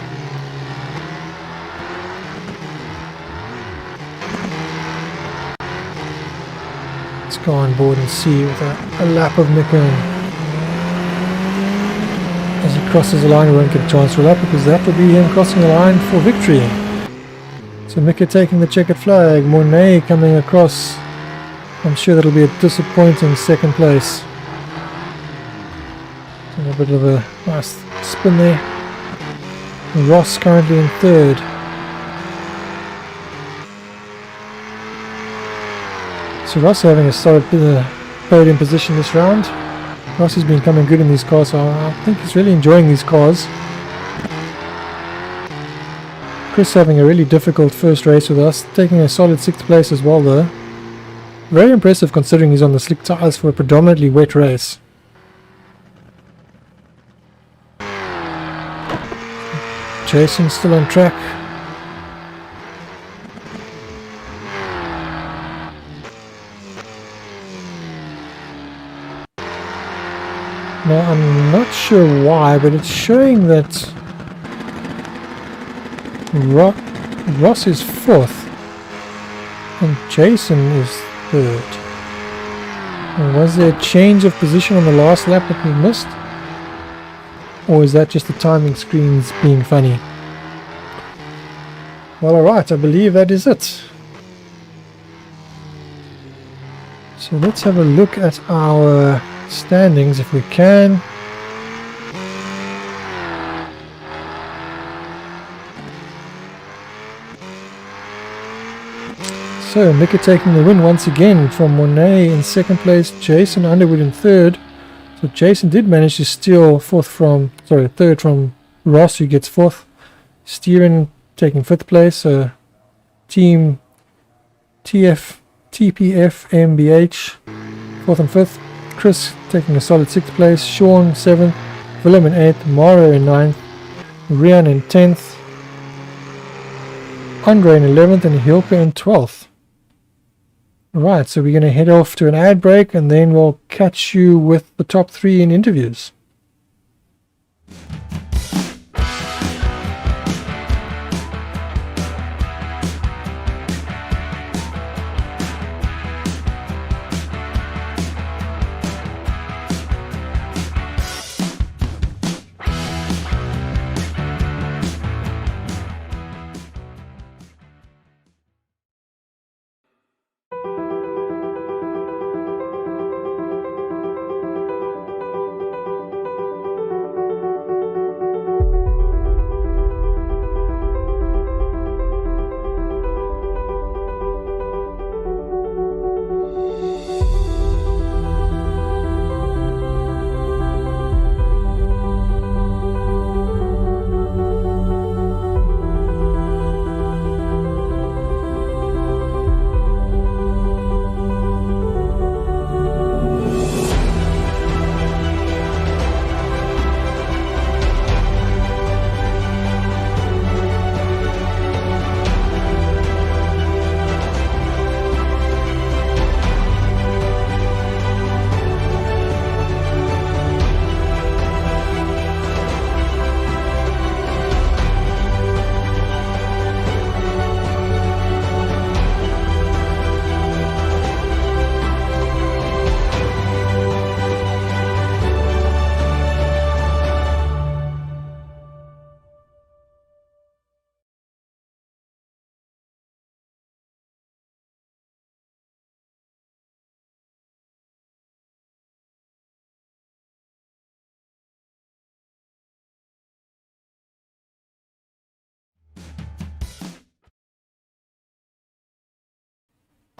Go on board and see with a lap of Mika. As he crosses the line, he won't get a chance for a lap because that will be him crossing the line for victory. So Mika taking the checkered flag, Monet coming across. I'm sure that'll be a disappointing second place. A bit of a nice spin there. Ross currently in third. So Ross having a solid podium position this round. Ross has been coming good in these cars, so I think he's really enjoying these cars. Chris having a really difficult first race with us, taking a solid 6th place as well though. Very impressive considering he's on the slick tyres for a predominantly wet race. Jason still on track. Now I'm not sure why, but it's showing that Ross is 4th and Jason is 3rd. Was there a change of position on the last lap that we missed? Or is that just the timing screens being funny? Well, alright, I believe that is it. So let's have a look at our standings if we can. So Mika taking the win once again from Monet in 2nd place, Jason Underwood in 3rd. So Jason did manage to steal 3rd from Ross, who gets 4th. Steven taking 5th place. Team TPF MBH 4th and 5th. Chris taking a solid 6th place. Sean 7th. Willem in 8th. Mario in 9th. Rian in 10th. Andre in 11th and Hilke in 12th. Right, so we're going to head off to an ad break and then we'll catch you with the top 3 in interviews.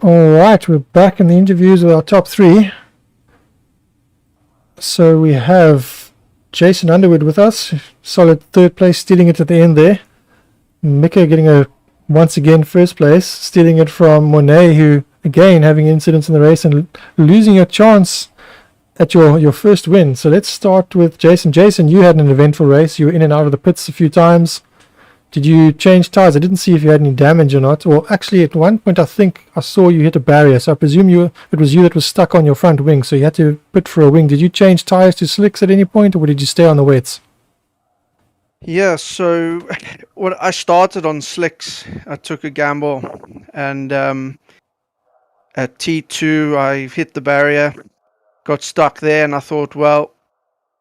Alright, we're back in the interviews with our top 3. So we have Jason Underwood with us, solid 3rd place, stealing it at the end there. Mika getting a once again 1st place, stealing it from Monet, who again having incidents in the race and losing your chance at your first win. So let's start with Jason. Jason, you had an eventful race. You were in and out of the pits a few times. Did you change tyres? I didn't see if you had any damage or not. Or actually, at one point, I think I saw you hit a barrier. So I presume it was you that was stuck on your front wing. So you had to pit for a wing. Did you change tyres to slicks at any point, or did you stay on the wets? Yeah, so when I started on slicks, I took a gamble. And at T2, I hit the barrier, got stuck there. And I thought, well,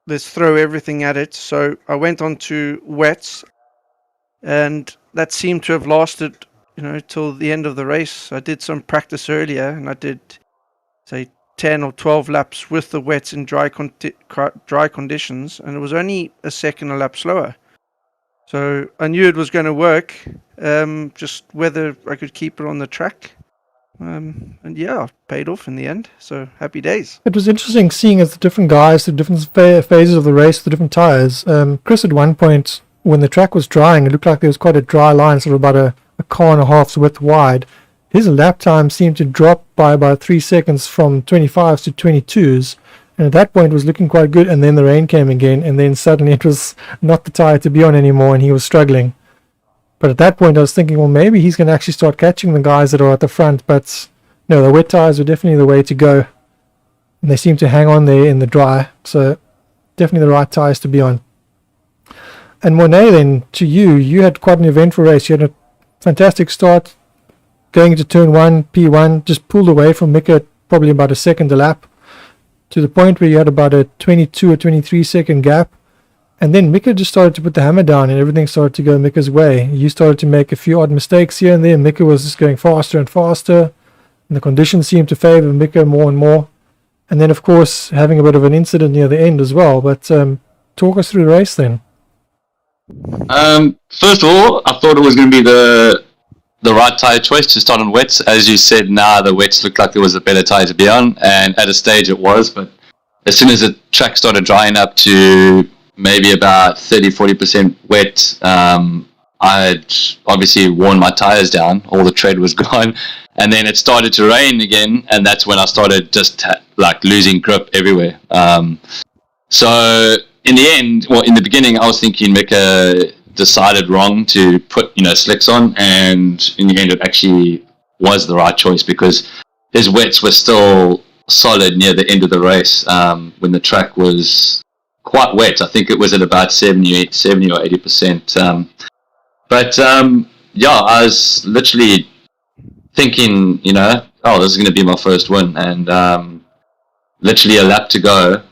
let's throw everything at it. So I went on to wets. And that seemed to have lasted, till the end of the race. I did some practice earlier, and I did, say, 10 or 12 laps with the wets in dry conditions, and it was only a second a lap slower. So I knew it was going to work, just whether I could keep it on the track. And yeah, paid off in the end. So happy days. It was interesting seeing as the different guys, the different phases of the race, the different tyres. Chris at one point when the track was drying, it looked like there was quite a dry line, sort of about a car and a half's width wide. His lap time seemed to drop by about 3 seconds from 25s to 22s, and at that point it was looking quite good, and then the rain came again, and then suddenly it was not the tyre to be on anymore, and he was struggling. But at that point I was thinking, well, maybe he's going to actually start catching the guys that are at the front, but no, the wet tyres were definitely the way to go, and they seem to hang on there in the dry, so definitely the right tyres to be on. And Monet, then, to you had quite an eventful race. You had a fantastic start, going into turn 1, P1, just pulled away from Mika at probably about a second a lap, to the point where you had about a 22 or 23 second gap, and then Mika just started to put the hammer down and everything started to go Mika's way. You started to make a few odd mistakes here and there. Mika was just going faster and faster, and the conditions seemed to favour Mika more and more, and then of course having a bit of an incident near the end as well. But talk us through the race then. First of all, I thought it was going to be the right tyre choice to start on wets. As you said, the wets looked like it was a better tyre to be on, and at a stage it was, but as soon as the track started drying up to maybe about 30-40% wet, I had obviously worn my tyres down, all the tread was gone, and then it started to rain again, and that's when I started just losing grip everywhere. So in the end, in the beginning I was thinking Mika decided wrong to put slicks on, and in the end it actually was the right choice because his wets were still solid near the end of the race, when the track was quite wet. I think it was at about 70 or 80%. I was literally thinking, this is going to be my first win, and literally a lap to go.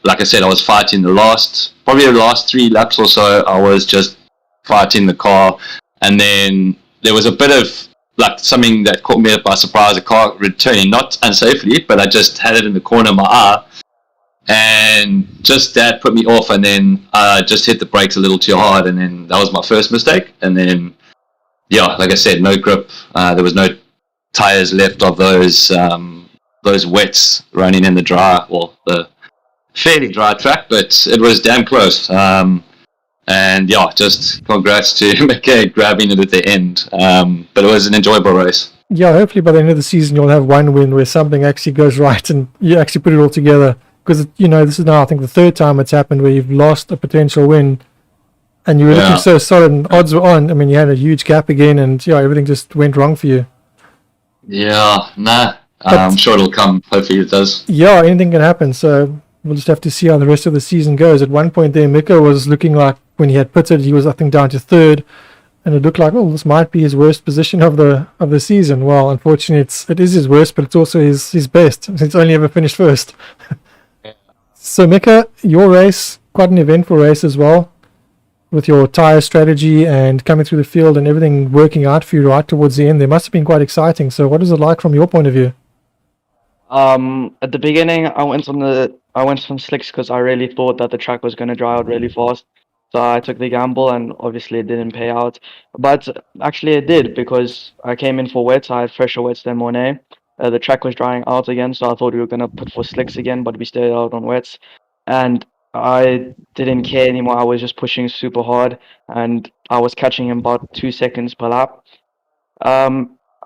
Like I said, I was fighting the last 3 laps or so. I was just fighting the car, and then there was a bit of something that caught me by surprise. A car returning, not unsafely, but I just had it in the corner of my eye, and just that put me off. And then I just hit the brakes a little too hard, and then that was my first mistake. And then, like I said, no grip. There was no tires left of those wets running in the dry, the fairly dry track, but it was damn close. And just congrats to McKay grabbing it at the end. But it was an enjoyable race. Yeah, hopefully by the end of the season you'll have one win where something actually goes right and you actually put it all together. Because this is now I think the third time it's happened where you've lost a potential win, and you were looking so solid and odds were on. I mean, you had a huge gap again, and everything just went wrong for you. I'm sure it'll come. Hopefully it does. Anything can happen. So we'll just have to see how the rest of the season goes. At one point there, Mika was looking like, when he had pitted, he was I think down to third, and it looked like, this might be his worst position of the season. Well, unfortunately, it is his worst, but it's also his best, since he's only ever finished first. So Mika, your race, quite an eventful race as well, with your tyre strategy and coming through the field and everything working out for you right towards the end. They must have been quite exciting. So what is it like from your point of view? At the beginning, I went from slicks because I really thought that the track was going to dry out really fast. So I took the gamble, and obviously it didn't pay out. But actually it did, because I came in for wets. I had fresher wets than Monet. The track was drying out again, so I thought we were going to put for slicks again, but we stayed out on wets. And I didn't care anymore. I was just pushing super hard, and I was catching him about 2 seconds per lap.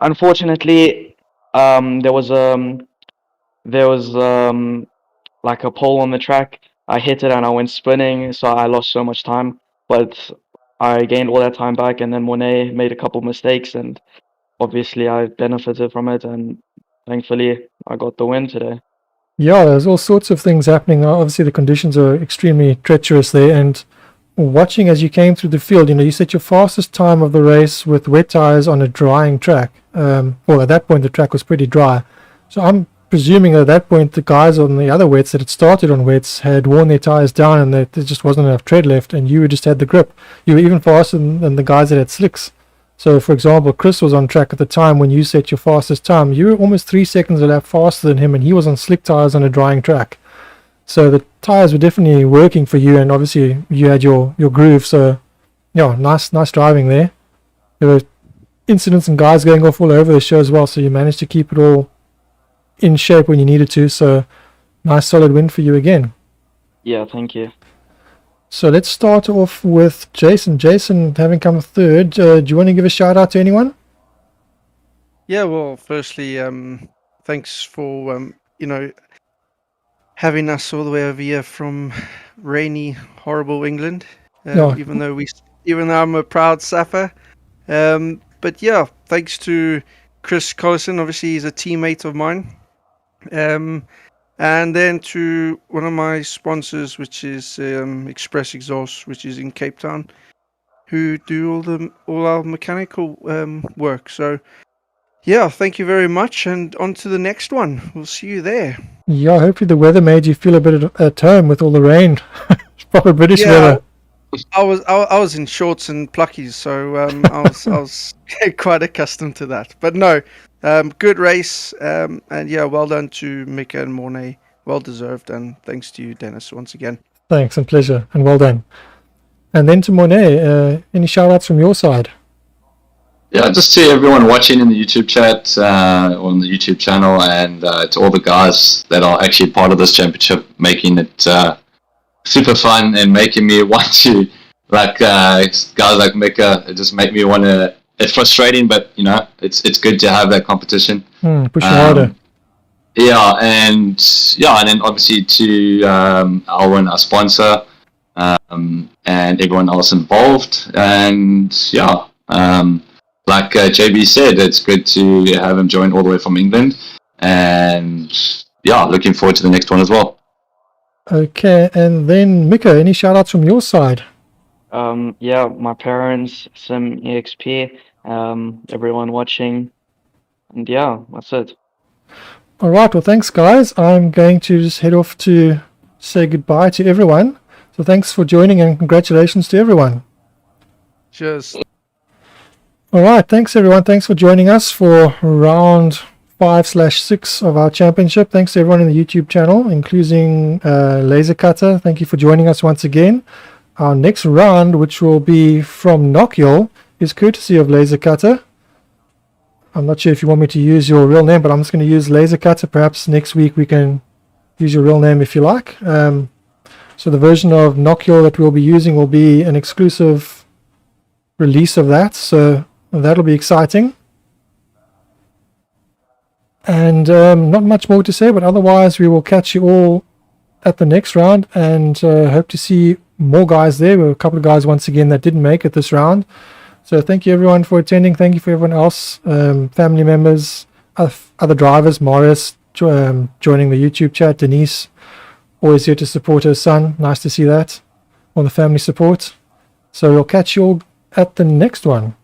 Unfortunately, there was like a pole on the track. I hit it and I went spinning, so I lost so much time. But I gained all that time back, and then Monet made a couple mistakes, and obviously I benefited from it, and thankfully I got the win today. There's all sorts of things happening. Obviously the conditions are extremely treacherous there, and watching as you came through the field, you set your fastest time of the race with wet tires on a drying track. At that point the track was pretty dry, so I'm presuming at that point the guys on the other wets that had started on wets had worn their tires down, and there just wasn't enough tread left, and you just had the grip. You were even faster than the guys that had slicks. So for example, Chris was on track at the time when you set your fastest time. You were almost 3 seconds a lap faster than him, and he was on slick tires on a drying track. So the tires were definitely working for you, and obviously you had your groove. So nice driving there. There were incidents and guys going off all over the show as well, so you managed to keep it all in shape when you needed to. So nice solid win for you again. Yeah, thank you. So let's start off with Jason. Jason, having come third, do you want to give a shout out to anyone? Yeah, well, firstly, thanks for having us all the way over here from rainy, horrible England. No. Even though I'm a proud Sapper. But yeah, thanks to Chris Collison. Obviously, he's a teammate of mine. And then to one of my sponsors, which is Express Exhaust, which is in Cape Town, who do all our mechanical work. So yeah, thank you very much, and on to the next one. We'll see you there. Yeah, hopefully the weather made you feel a bit at home with all the rain. It's proper British weather. I was in shorts and pluckies, so I was quite accustomed to that. But no, good race, and yeah, well done to Mika and Mornay. Well deserved, and thanks to you, Dennis, once again. Thanks, and pleasure, and well done. And then to Mornay, any shout outs from your side? Yeah, just to everyone watching in the YouTube chat, on the YouTube channel, and to all the guys that are actually part of this championship, making it super fun and making me want to, like guys like Mika, it just make me want to. It's frustrating, but you know, it's good to have that competition. Push harder. Yeah, and then obviously to Alwin, our sponsor, and everyone else involved, and yeah. Like JB said, it's good to have him join all the way from England, and yeah, looking forward to the next one as well. Okay, and then Mika, any shout outs from your side? Yeah, my parents, Sim EXP, everyone watching, and yeah, that's it. All right, well, thanks, guys. I'm going to just head off to say goodbye to everyone. So thanks for joining, and congratulations to everyone. Cheers. All right, thanks everyone. Thanks for joining us for round 5/6 of our championship. Thanks to everyone in the YouTube channel, including Lasercutter. Thank you for joining us once again. Our next round, which will be from Knockhill, is courtesy of Lasercutter. I'm not sure if you want me to use your real name, but I'm just going to use Lasercutter. Perhaps next week we can use your real name if you like. So the version of Knockhill that we'll be using will be an exclusive release of that. So that'll be exciting. And not much more to say, but otherwise we will catch you all at the next round, and hope to see more guys there. There were a couple of guys once again that didn't make it this round. So thank you everyone for attending. Thank you for everyone else, family members, other drivers, Morris joining the YouTube chat, Denise, always here to support her son. Nice to see that, all the family support. So we'll catch you all at the next one.